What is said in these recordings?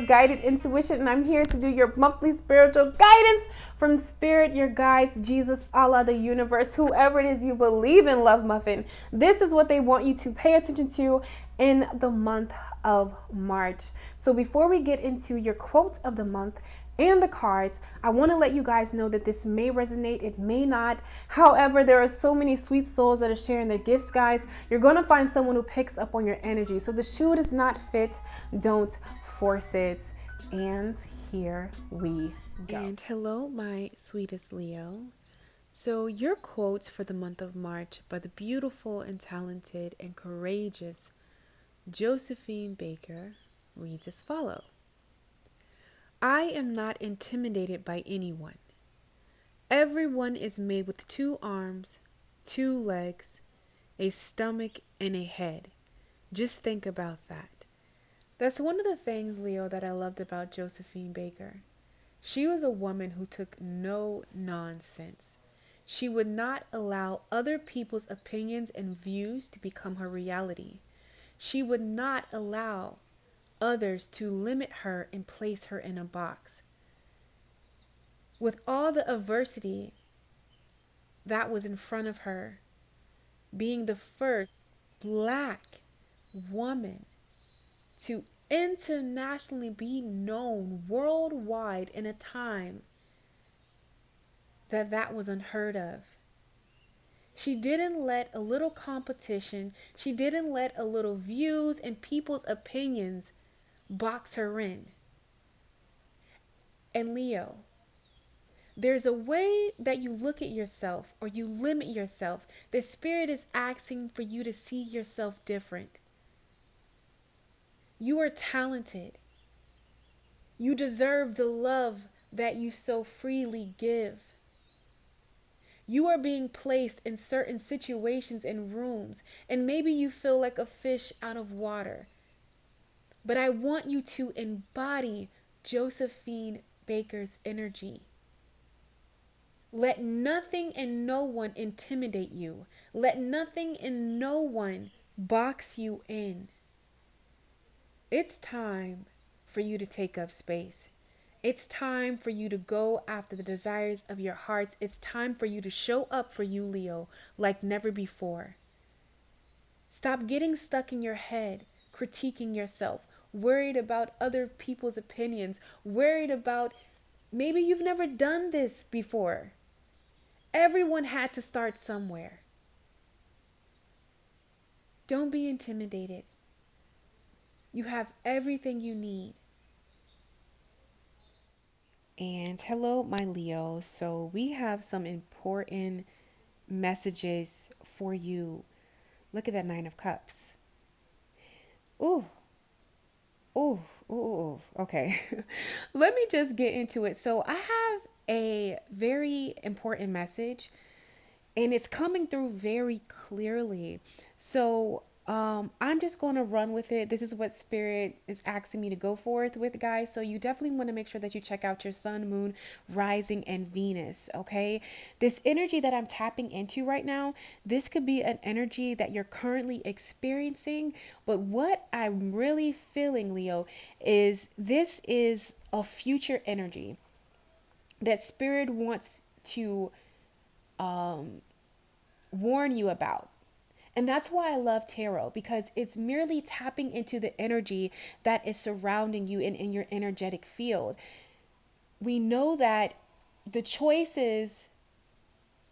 guided intuition, and I'm here to do your monthly spiritual guidance from Spirit, your guides, Jesus, Allah, the universe, whoever it is you believe in, Love Muffin. This is what they want you to pay attention to in the month of March. So before we get into your quote of the month and the cards, I want to let you guys know that this may resonate, it may not. However, there are so many sweet souls that are sharing their gifts, guys. You're going to find someone who picks up on your energy. So the shoe does not fit, don't force it. And here we go. And hello, my sweetest Leo. So your quotes for the month of March by the beautiful and talented and courageous Josephine Baker reads as follows. I am not intimidated by anyone. Everyone is made with 2 arms, 2 legs, a stomach, and a head. Just think about that. That's one of the things, Leo, that I loved about Josephine Baker. She was a woman who took no nonsense. She would not allow other people's opinions and views to become her reality. She would not allow others to limit her and place her in a box. With all the adversity that was in front of her, being the first Black woman to internationally be known worldwide in a time that was unheard of. She didn't let a little competition, she didn't let a little views and people's opinions box her in. And Leo, there's a way that you look at yourself or you limit yourself. The Spirit is asking for you to see yourself different. You are talented. You deserve the love that you so freely give. You are being placed in certain situations and rooms, and maybe you feel like a fish out of water. But I want you to embody Josephine Baker's energy. Let nothing and no one intimidate you. Let nothing and no one box you in. It's time for you to take up space. It's time for you to go after the desires of your hearts. It's time for you to show up for you, Leo, like never before. Stop getting stuck in your head, critiquing yourself, worried about other people's opinions, worried about maybe you've never done this before. Everyone had to start somewhere. Don't be intimidated. You have everything you need. And hello, my Leo. So we have some important messages for you. Look at that 9 of Cups. Ooh. Ooh. Ooh. Okay. Let me just get into it. So I have a very important message, and it's coming through very clearly. So I'm just going to run with it. This is what Spirit is asking me to go forth with, guys. So you definitely want to make sure that you check out your sun, moon, rising, and Venus, okay? This energy that I'm tapping into right now, this could be an energy that you're currently experiencing. But what I'm really feeling, Leo, is this is a future energy that Spirit wants to warn you about. And that's why I love tarot, because it's merely tapping into the energy that is surrounding you in your energetic field. We know that the choices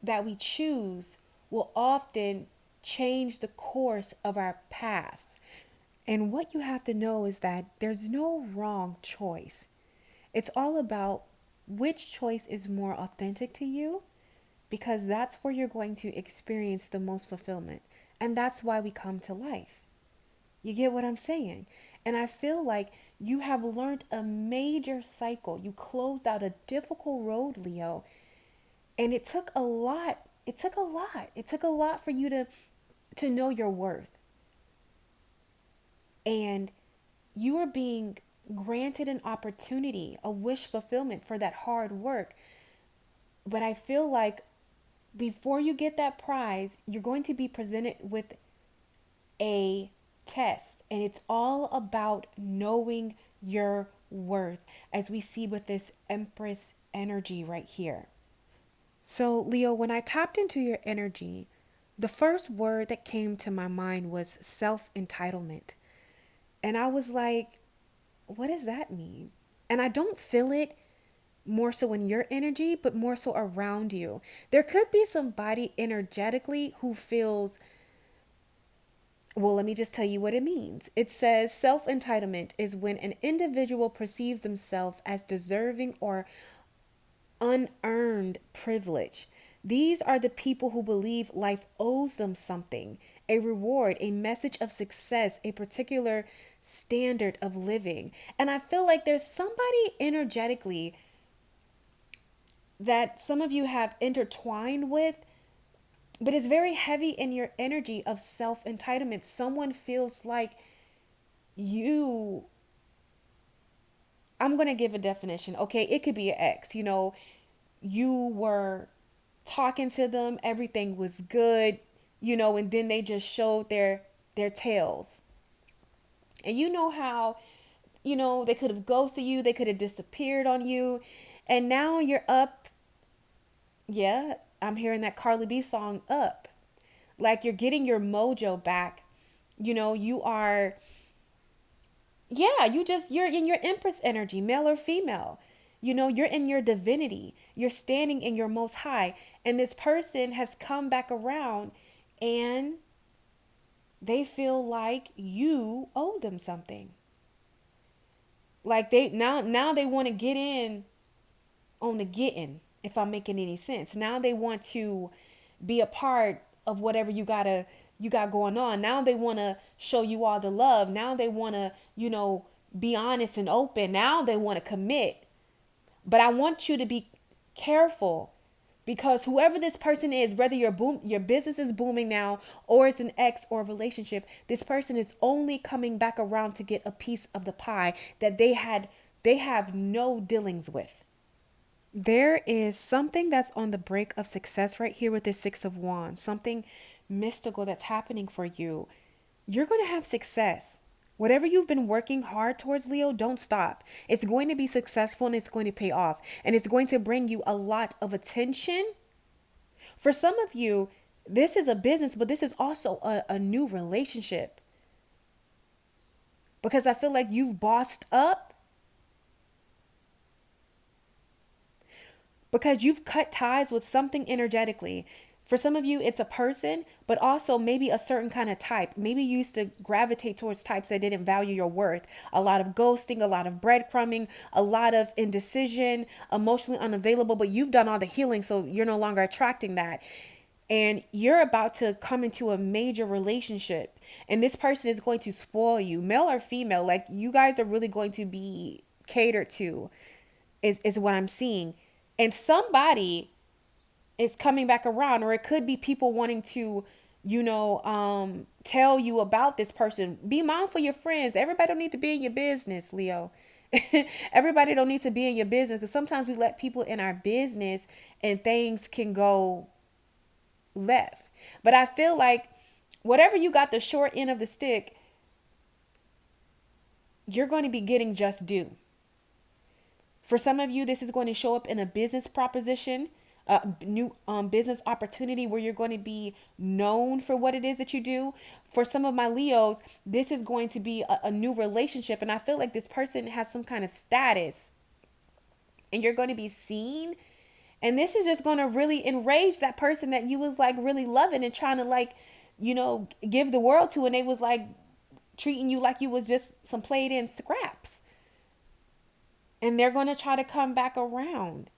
that we choose will often change the course of our paths. And what you have to know is that there's no wrong choice. It's all about which choice is more authentic to you, because that's where you're going to experience the most fulfillment. And that's why we come to life. You get what I'm saying? And I feel like you have learned a major cycle. You closed out a difficult road, Leo. And it took a lot. It took a lot for you to know your worth. And you are being granted an opportunity, a wish fulfillment for that hard work. But I feel like before you get that prize, you're going to be presented with a test, and it's all about knowing your self-worth, as we see with this Empress energy right here. So, Leo, when I tapped into your energy, the first word that came to my mind was self-entitlement. And I was like, what does that mean? And I don't feel it more so in your energy, but more so around you. There could be somebody energetically who feels, well, let me just tell you what it means. It says self entitlement is when an individual perceives themselves as deserving or unearned privilege. These are the people who believe life owes them something, a reward, a message of success, a particular standard of living. And I feel like there's somebody energetically that some of you have intertwined with, but it's very heavy in your energy of self entitlement. Someone feels like you, I'm going to give a definition. Okay, it could be an ex. You were talking to them, everything was good, and then they just showed their tails. And you know how, they could have ghosted you, they could have disappeared on you, and now you're up. Yeah, I'm hearing that Carly B song, Up. Like you're getting your mojo back. You are, yeah, you're in your Empress energy, male or female. You're in your divinity. You're standing in your most high. And this person has come back around and they feel like you owe them something. Like now they want to get in on the getting, if I'm making any sense. Now they want to be a part of whatever you got going on. Now they want to show you all the love. Now they want to, be honest and open. Now they want to commit. But I want you to be careful, because whoever this person is, whether your business is booming now or it's an ex or a relationship, this person is only coming back around to get a piece of the pie that they have no dealings with. There is something that's on the brink of success right here with this Six of Wands, something mystical that's happening for you. You're going to have success. Whatever you've been working hard towards, Leo, don't stop. It's going to be successful and it's going to pay off. And it's going to bring you a lot of attention. For some of you, this is a business, but this is also a new relationship. Because I feel like you've bossed up. Because you've cut ties with something energetically. For some of you, it's a person, but also maybe a certain kind of type. Maybe you used to gravitate towards types that didn't value your worth. A lot of ghosting, a lot of breadcrumbing, a lot of indecision, emotionally unavailable, but you've done all the healing, so you're no longer attracting that. And you're about to come into a major relationship, and this person is going to spoil you, male or female. Like, you guys are really going to be catered to, is what I'm seeing. And somebody is coming back around, or it could be people wanting to, tell you about this person. Be mindful of your friends. Everybody don't need to be in your business, Leo. Everybody don't need to be in your business, because sometimes we let people in our business and things can go left. But I feel like whatever you got the short end of the stick, you're going to be getting just due. For some of you, this is going to show up in a business proposition, a new business opportunity where you're going to be known for what it is that you do. For some of my Leos, this is going to be a new relationship. And I feel like this person has some kind of status and you're going to be seen. And this is just going to really enrage that person that you was like really loving and trying to give the world to. And they was like treating you like you was just some played in scraps. And they're going to try to come back around.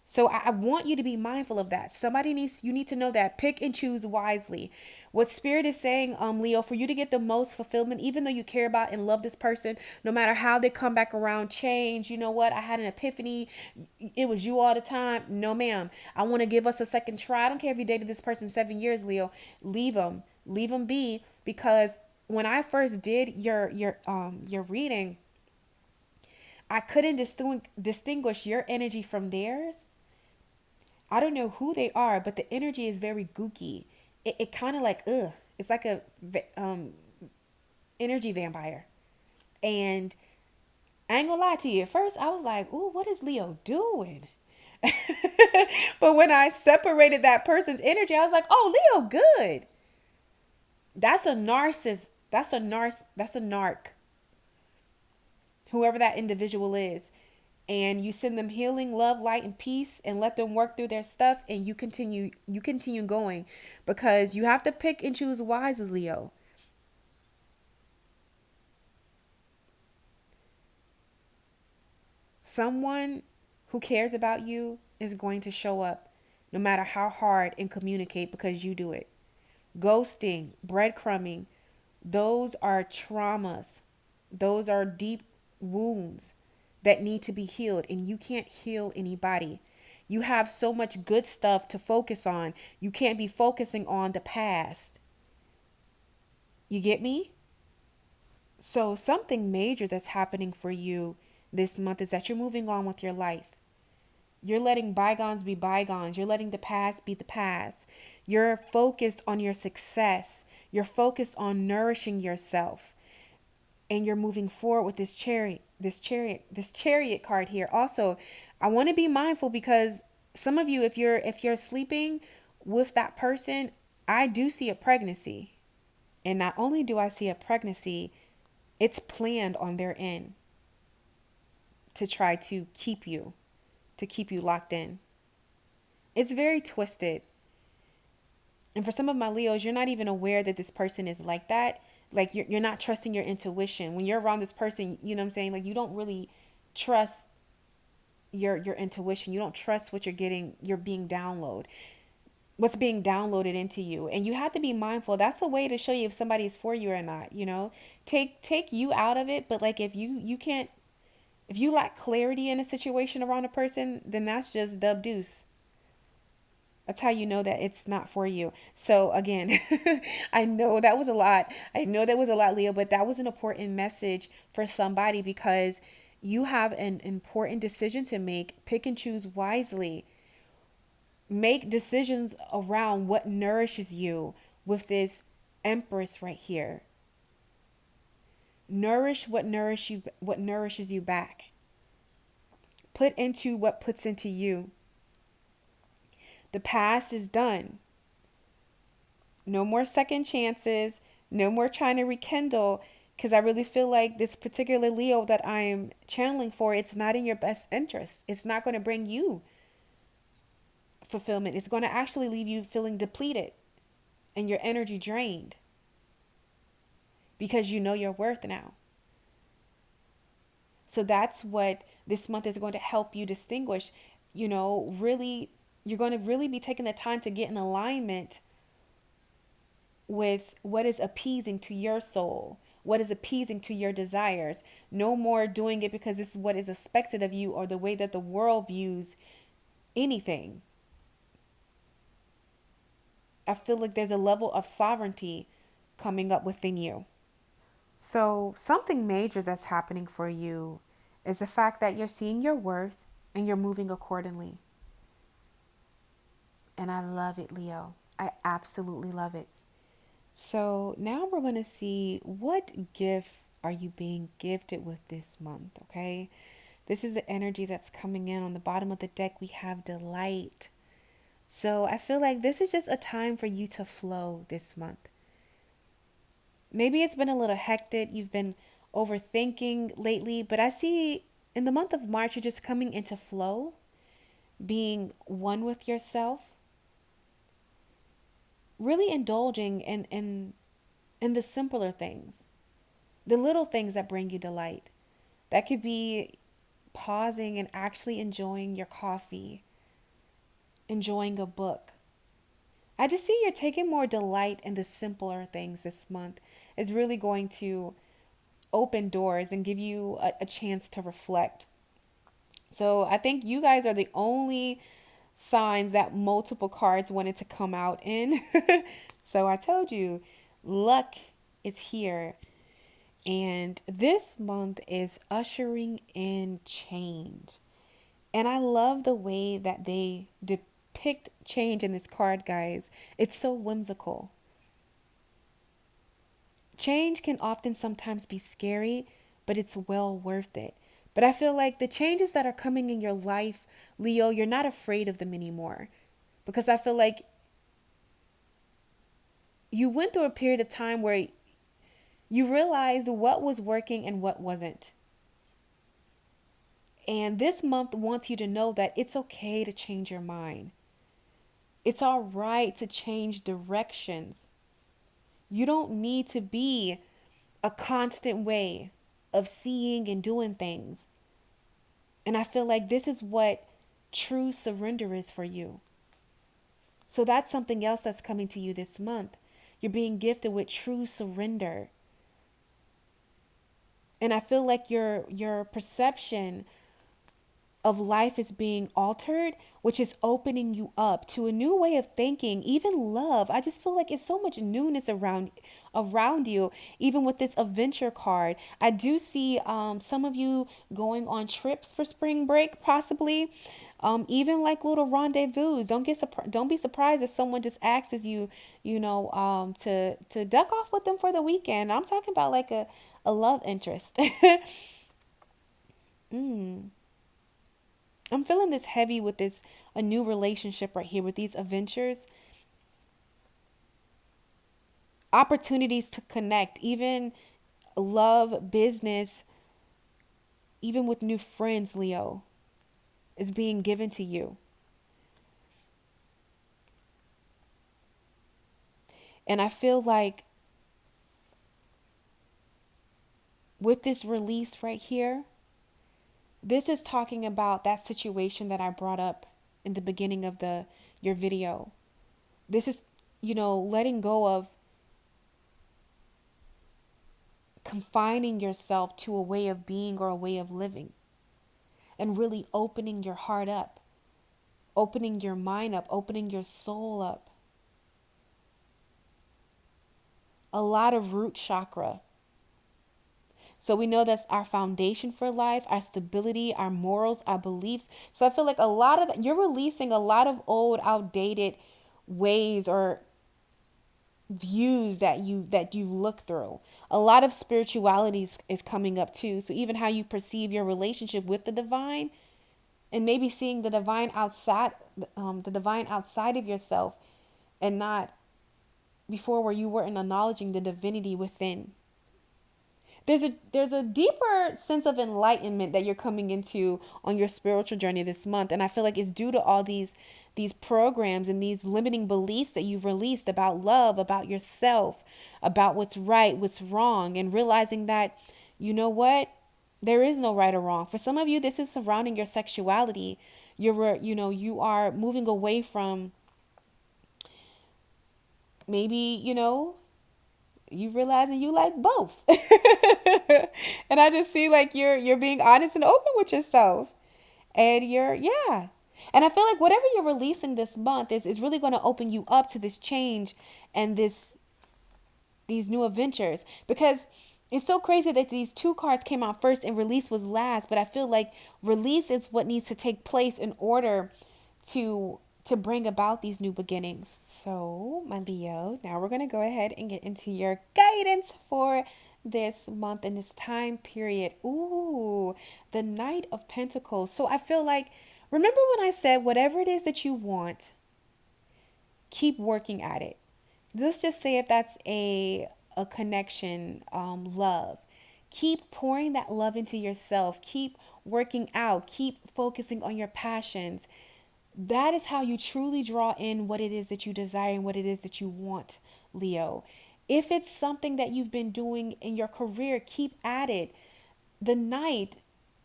So I want you to be mindful of that. You need to know that. Pick and choose wisely. What Spirit is saying, Leo, for you to get the most fulfillment, even though you care about and love this person, no matter how they come back around, change. You know what? I had an epiphany. It was you all the time. No, ma'am. I want to give us a second try. I don't care if you dated this person 7 years, Leo. Leave them be, because when I first did your reading, I couldn't distinguish your energy from theirs. I don't know who they are, but the energy is very gooky. It kind of like, it's like a energy vampire. And I ain't gonna lie to you. At first, I was like, ooh, what is Leo doing? But when I separated that person's energy, I was like, oh, Leo, good. That's a narcissist. That's a narc. Whoever that individual is. And you send them healing, love, light, and peace, and let them work through their stuff, and you continue going, because you have to pick and choose wisely, Leo. Someone who cares about you is going to show up no matter how hard and communicate, because you do it. Ghosting, breadcrumbing, those are traumas. Those are deep wounds that need to be healed, and you can't heal anybody. You have so much good stuff to focus on. You can't be focusing on the past. You get me? So, something major that's happening for you this month is that you're moving on with your life. You're letting bygones be bygones. You're letting the past be the past. You're focused on your success. You're focused on nourishing yourself. And you're moving forward with this chariot card here. Also, I want to be mindful, because some of you, if you're sleeping with that person, I do see a pregnancy. And not only do I see a pregnancy, it's planned on their end to try to keep you locked in. It's very twisted. And for some of my Leos, you're not even aware that this person is like that. Like, you're not trusting your intuition. When you're around this person, you know what I'm saying? Like, you don't really trust your intuition. You don't trust what you're being what's being downloaded into you. And you have to be mindful. That's a way to show you if somebody is for you or not, you know? Take you out of it, but like, if you can't, if you lack clarity in a situation around a person, then that's just dub deuce. That's how you know that it's not for you. So again, I know that was a lot. I know that was a lot, Leo, but that was an important message for somebody, because you have an important decision to make. Pick and choose wisely. Make decisions around what nourishes you with this Empress right here. Nourish what nourishes you back. Put into what puts into you. The past is done. No more second chances. No more trying to rekindle. Because I really feel like this particular Leo that I am channeling for, it's not in your best interest. It's not going to bring you fulfillment. It's going to actually leave you feeling depleted and your energy drained, because you know your worth now. So that's what this month is going to help you distinguish. Really, you're going to really be taking the time to get in alignment with what is appeasing to your soul, what is appeasing to your desires. No more doing it because this is what is expected of you, or the way that the world views anything. I feel like there's a level of sovereignty coming up within you. So, something major that's happening for you is the fact that you're seeing your worth and you're moving accordingly. And I love it, Leo. I absolutely love it. So now we're going to see, what gift are you being gifted with this month, okay? This is the energy that's coming in. On the bottom of the deck, we have delight. So I feel like this is just a time for you to flow this month. Maybe it's been a little hectic. You've been overthinking lately, but I see in the month of March, you're just coming into flow, being one with yourself, really indulging in the simpler things, the little things that bring you delight. That could be pausing and actually enjoying your coffee, enjoying a book. I just see you're taking more delight in the simpler things this month. Is really going to open doors and give you a chance to reflect. So I think you guys are the only signs that multiple cards wanted to come out in. So I told you, luck is here. And this month is ushering in change. And I love the way that they depict change in this card, guys. It's so whimsical. Change can often sometimes be scary, but it's well worth it. But I feel like the changes that are coming in your life, Leo, you're not afraid of them anymore. Because I feel like you went through a period of time where you realized what was working and what wasn't. And this month wants you to know that it's okay to change your mind. It's all right to change directions. You don't need to be a constant way of seeing and doing things. And I feel like this is what true surrender is for you. So that's something else that's coming to you this month. You're being gifted with true surrender. And I feel like your perception of life is being altered, which is opening you up to a new way of thinking, even love. I just feel like it's so much newness around you, even with this adventure card. I do see some of you going on trips for spring break, possibly. Even like little rendezvous. Don't be surprised if someone just asks you, to duck off with them for the weekend. I'm talking about like a love interest. mm. I'm feeling this heavy with a new relationship right here with these adventures. Opportunities to connect, even love, business, even with new friends, Leo, is being given to you. And I feel like with this release right here, this is talking about that situation that I brought up in the beginning of your video. This is, letting go of confining yourself to a way of being or a way of living, and really opening your heart up, opening your mind up, opening your soul up. A lot of root chakra. So we know that's our foundation for life, our stability, our morals, our beliefs. So I feel like a lot of that, you're releasing a lot of old, outdated ways or views that you look through. A lot of spirituality is coming up too. So even how you perceive your relationship with the divine, and maybe seeing the divine outside of yourself, and not before where you weren't acknowledging the divinity within. There's a deeper sense of enlightenment that you're coming into on your spiritual journey this month, and I feel like it's due to all these programs and these limiting beliefs that you've released about love, about yourself, about what's right, what's wrong, and realizing that, you know what, there is no right or wrong. For some of you, this is surrounding your sexuality. You are moving away from maybe, you realizing you like both. And I just see like you're being honest and open with yourself. And yeah. And I feel like whatever you're releasing this month is really going to open you up to this change and these new adventures. Because it's so crazy that these two cards came out first and release was last. But I feel like release is what needs to take place in order to bring about these new beginnings. So, my Leo, now we're going to go ahead and get into your guidance for this month and this time period. Ooh, the Knight of Pentacles. So I feel like, remember when I said whatever it is that you want, keep working at it. Let's just say if that's a connection, love. Keep pouring that love into yourself. Keep working out. Keep focusing on your passions. That is how you truly draw in what it is that you desire and what it is that you want, Leo. If it's something that you've been doing in your career, keep at it. The Knight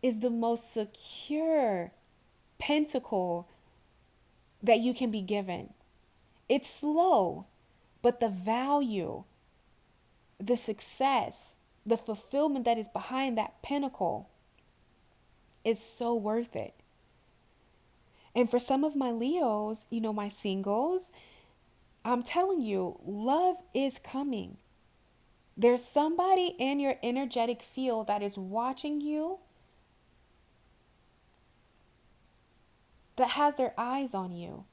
is the most secure pentacle that you can be given. It's slow, but the value, the success, the fulfillment that is behind that pinnacle is so worth it. And for some of my Leos, my singles, I'm telling you, love is coming. There's somebody in your energetic field that is watching you, that has their eyes on you.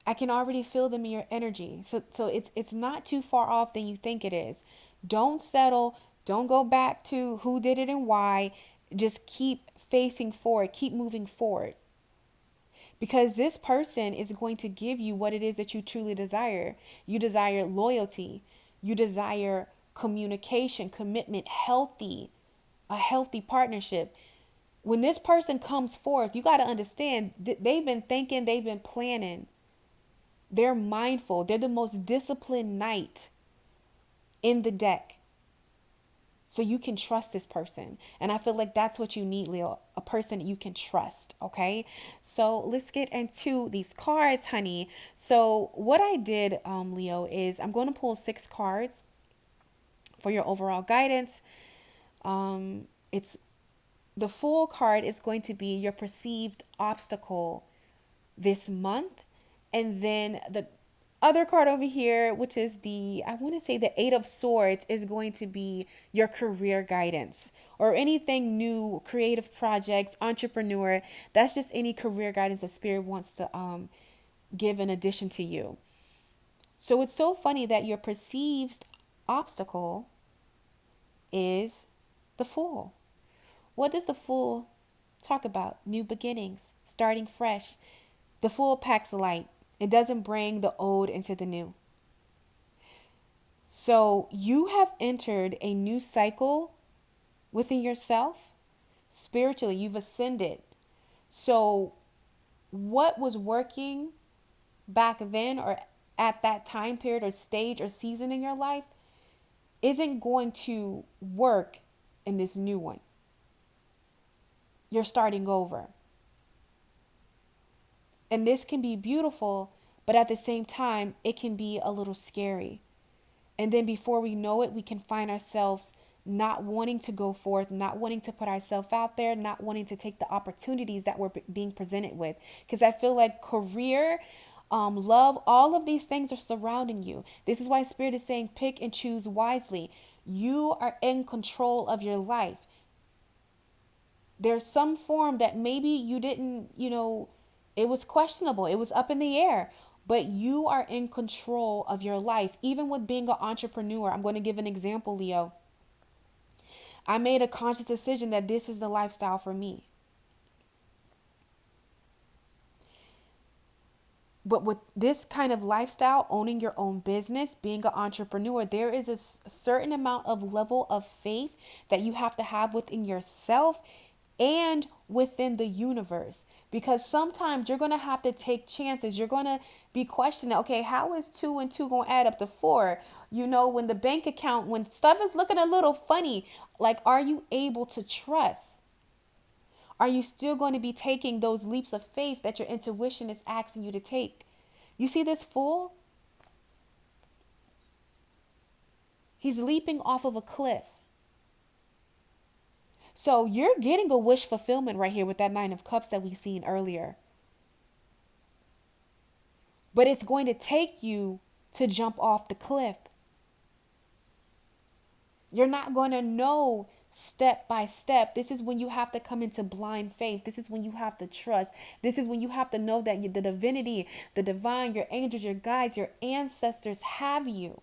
I can already feel them in your energy. So it's not too far off than you think it is. Don't settle. Don't go back to who did it and why. Just keep facing forward, keep moving forward. Because this person is going to give you what it is that you truly desire. You desire loyalty. You desire communication, commitment, a healthy partnership. When this person comes forth, you got to understand that they've been thinking, they've been planning. They're mindful. They're the most disciplined knight in the deck. So you can trust this person. And I feel like that's what you need, Leo, a person that you can trust. Okay. So let's get into these cards, honey. So what I did, Leo, is I'm going to pull 6 cards for your overall guidance. It's the full card is going to be your perceived obstacle this month. And then the other card over here, which is I want to say the 8 of Swords, is going to be your career guidance or anything new, creative projects, entrepreneur. That's just any career guidance that Spirit wants to give in addition to you. So it's so funny that your perceived obstacle is the Fool. What does the Fool talk about? New beginnings, starting fresh. The Fool packs light. It doesn't bring the old into the new. So you have entered a new cycle within yourself. Spiritually, you've ascended. So what was working back then or at that time period or stage or season in your life isn't going to work in this new one. You're starting over. And this can be beautiful, but at the same time, it can be a little scary. And then before we know it, we can find ourselves not wanting to go forth, not wanting to put ourselves out there, not wanting to take the opportunities that we're being presented with. Because I feel like career, love, all of these things are surrounding you. This is why Spirit is saying pick and choose wisely. You are in control of your life. There's some form that maybe you didn't, it was questionable. It was up in the air. But you are in control of your life. Even with being an entrepreneur, I'm going to give an example, Leo. I made a conscious decision that this is the lifestyle for me. But with this kind of lifestyle, owning your own business, being an entrepreneur, there is a certain amount of level of faith that you have to have within yourself and within the universe. Because sometimes you're going to have to take chances. You're going to be questioning, okay, how is 2 and 2 going to add up to 4? When the bank account, when stuff is looking a little funny, like, are you able to trust? Are you still going to be taking those leaps of faith that your intuition is asking you to take? You see this Fool? He's leaping off of a cliff. So you're getting a wish fulfillment right here with that 9 of Cups that we seen earlier. But it's going to take you to jump off the cliff. You're not going to know step by step. This is when you have to come into blind faith. This is when you have to trust. This is when you have to know that the divinity, the divine, your angels, your guides, your ancestors have you.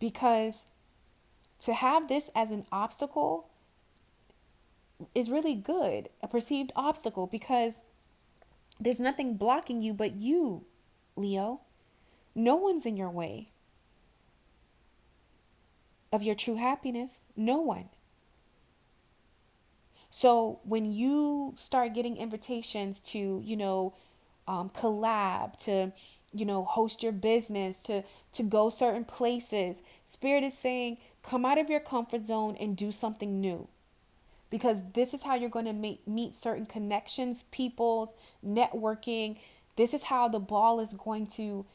Because to have this as an obstacle is really good, a perceived obstacle, because there's nothing blocking you but you, Leo. No one's in your way of your true happiness. No one. So when you start getting invitations to, collab, to, host your business, to go certain places, Spirit is saying, come out of your comfort zone and do something new. Because this is how you're going to meet certain connections, people, networking. This is how the ball is going to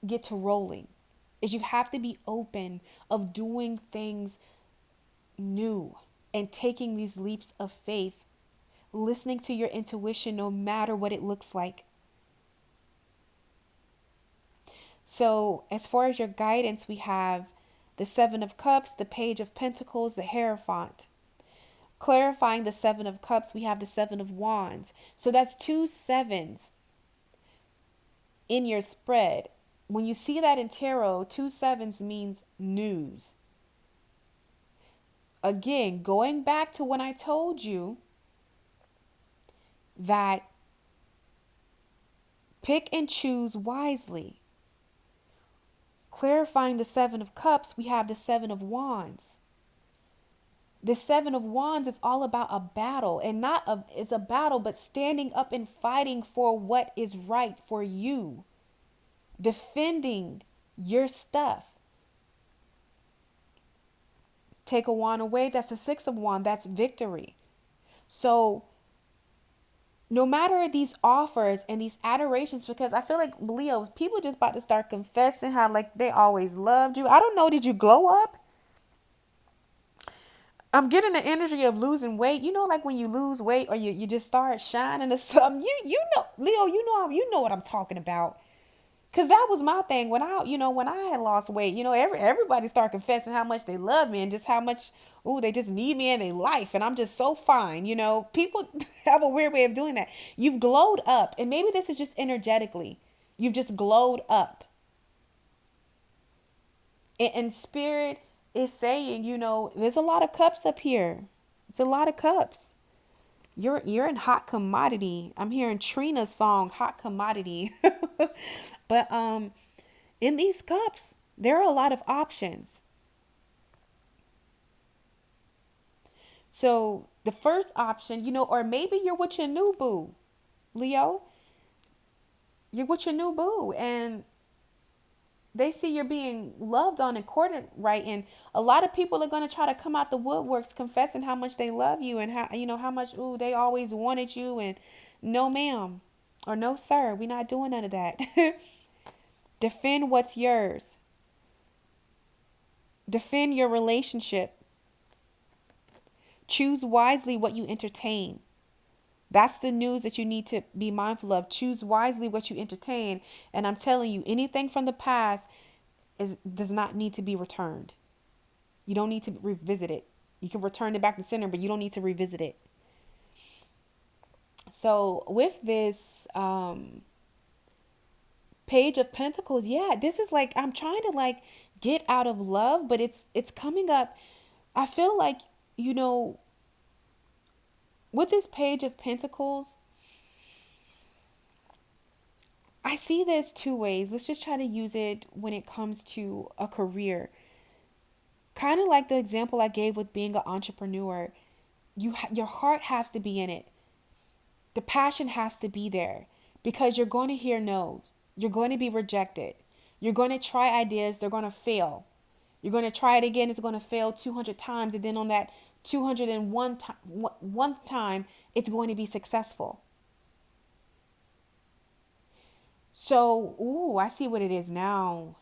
get to rolling. Is you have to be open of doing things new and taking these leaps of faith, listening to your intuition no matter what it looks like. So as far as your guidance, we have the 7 of Cups, the Page of Pentacles, the Hierophant. Clarifying the 7 of Cups, we have the 7 of Wands. So that's 2 7s in your spread. when you see that in tarot, 2 sevens means news. Again, going back to when I told you that pick and choose wisely. Clarifying the 7 of Cups, we have the 7 of Wands. The 7 of Wands is all about a battle, and it's a battle, but standing up and fighting for what is right for you, defending your stuff. Take a wand away, that's the 6 of Wands, that's victory. So no matter these offers and these adorations, because I feel like, Leo, people just about to start confessing how like they always loved you. I don't know, did you glow up? I'm getting the energy of losing weight. You know, like when you lose weight or you just start shining or something. You know, Leo, you know what I'm talking about. Cause that was my thing when I had lost weight. Everybody started confessing how much they love me and just how much they just need me in their life, and I'm just so fine. People have a weird way of doing that. You've glowed up, and maybe this is just energetically. You've just glowed up, and spirit is saying, there's a lot of cups up here. It's a lot of cups. You're in hot commodity. I'm hearing Trina's song, Hot Commodity. But in these cups, there are a lot of options. So the first option, or maybe you're with your new boo, Leo. You're with your new boo, and they see you're being loved on and courted right. And a lot of people are going to try to come out the woodworks confessing how much they love you and how much, they always wanted you. And no, ma'am, or no, sir, we're not doing none of that. Defend what's yours. Defend your relationship. Choose wisely what you entertain. That's the news that you need to be mindful of. Choose wisely what you entertain. And I'm telling you, anything from the past does not need to be returned. You don't need to revisit it. You can return it back to center, but you don't need to revisit it. So with this Page of Pentacles, this is like I'm trying to get out of love, but it's coming up. I feel like, with this Page of Pentacles, I see this 2 ways. Let's just try to use it when it comes to a career. Kind of like the example I gave with being an entrepreneur. Your heart has to be in it. The passion has to be there, because you're going to hear no. You're going to be rejected. You're going to try ideas. They're going to fail. You're going to try it again. It's going to fail 200 times. And then on that 201 time, it's going to be successful. So, I see what it is now,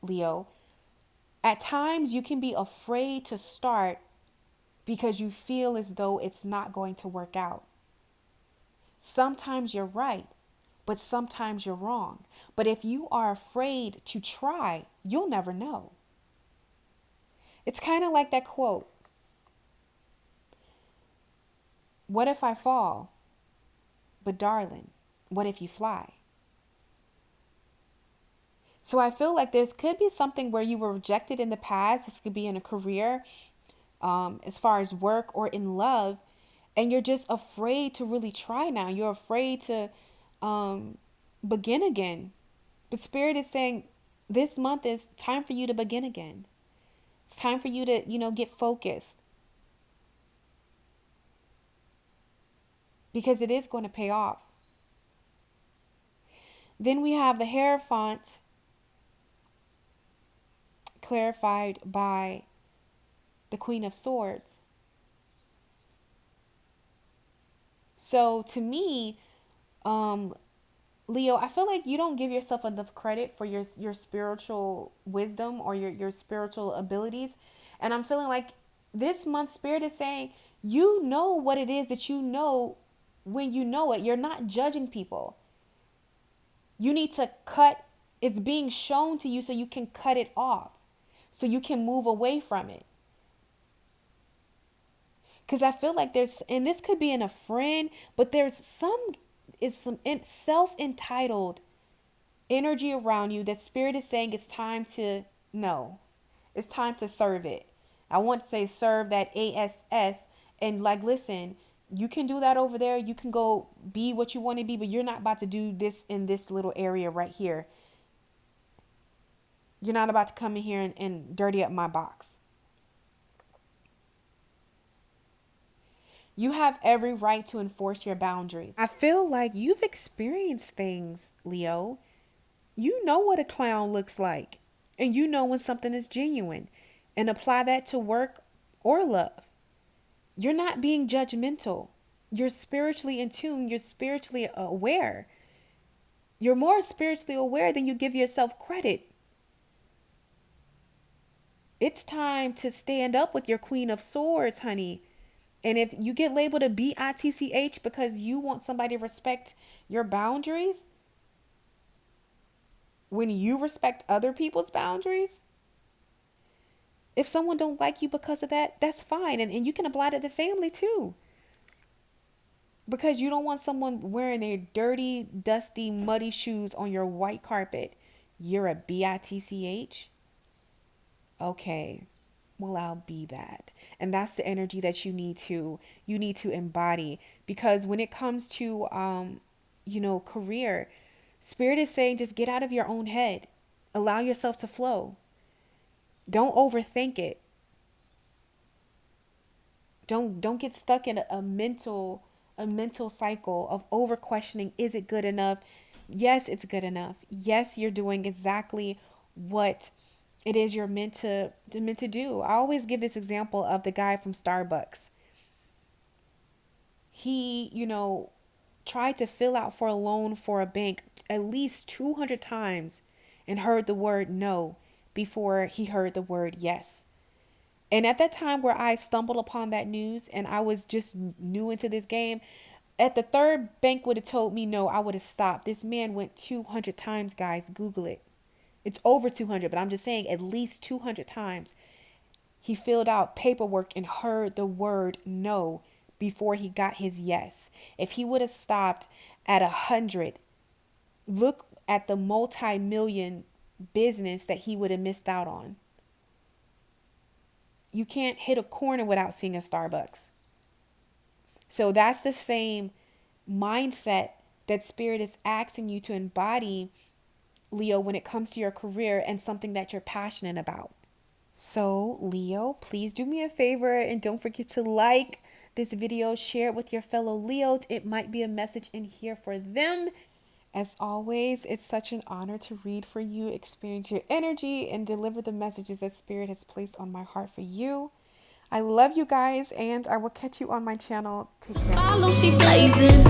Leo. At times you can be afraid to start because you feel as though it's not going to work out. Sometimes you're right, but sometimes you're wrong. But if you are afraid to try, you'll never know. It's kind of like that quote. What if I fall? But darling, what if you fly? So I feel like there could be something where you were rejected in the past. This could be in a career, as far as work or in love. And you're just afraid to really try now. You're afraid to begin again. But Spirit is saying this month is time for you to begin again. It's time for you to, get focused. Because it is going to pay off. Then we have the Hierophant, clarified by the Queen of Swords. So to me, Leo, I feel like you don't give yourself enough credit for your spiritual wisdom or your spiritual abilities. And I'm feeling like this month Spirit is saying, you know what it is that you know when you know it. You're not judging people. You need to cut. It's being shown to you so you can cut it off. So you can move away from it. Because I feel like and this could be in a friend, but there's some self-entitled energy around you that Spirit is saying it's time to, no, it's time to serve it. I want to say serve that ASS, and like, listen, you can do that over there. You can go be what you want to be, but you're not about to do this in this little area right here. You're not about to come in here and dirty up my box. You have every right to enforce your boundaries. I feel like you've experienced things, Leo. You know what a clown looks like, and you know when something is genuine, and apply that to work or love. You're not being judgmental. You're spiritually in tune. You're spiritually aware. You're more spiritually aware than you give yourself credit. It's time to stand up with your Queen of Swords, honey. And if you get labeled a bitch because you want somebody to respect your boundaries, when you respect other people's boundaries, if someone don't like you because of that, that's fine. And you can apply that to family too. Because you don't want someone wearing their dirty, dusty, muddy shoes on your white carpet. You're a bitch. Okay, well, I'll be that. And that's the energy that you need to embody. Because when it comes to career, Spirit is saying just get out of your own head. Allow yourself to flow. Don't overthink it. Don't get stuck in a mental cycle of over questioning. Is it good enough? Yes, it's good enough. Yes, you're doing exactly what it is you're meant to do. I always give this example of the guy from Starbucks. He, tried to fill out for a loan for a bank at least 200 times and heard the word no before he heard the word yes. And at that time where I stumbled upon that news and I was just new into this game, at the third bank would have told me no, I would have stopped. This man went 200 times, guys. Google it. It's over 200, but I'm just saying at least 200 times. He filled out paperwork and heard the word no before he got his yes. If he would have stopped at 100, look at the multi-million business that he would have missed out on. You can't hit a corner without seeing a Starbucks. So that's the same mindset that Spirit is asking you to embody, Leo, when it comes to your career and something that you're passionate about. So, Leo, please do me a favor and don't forget to like this video, share it with your fellow Leos. It might be a message in here for them. As always, it's such an honor to read for you, experience your energy, and deliver the messages that Spirit has placed on my heart for you. I love you guys, and I will catch you on my channel. Take care. Follow, she blazing.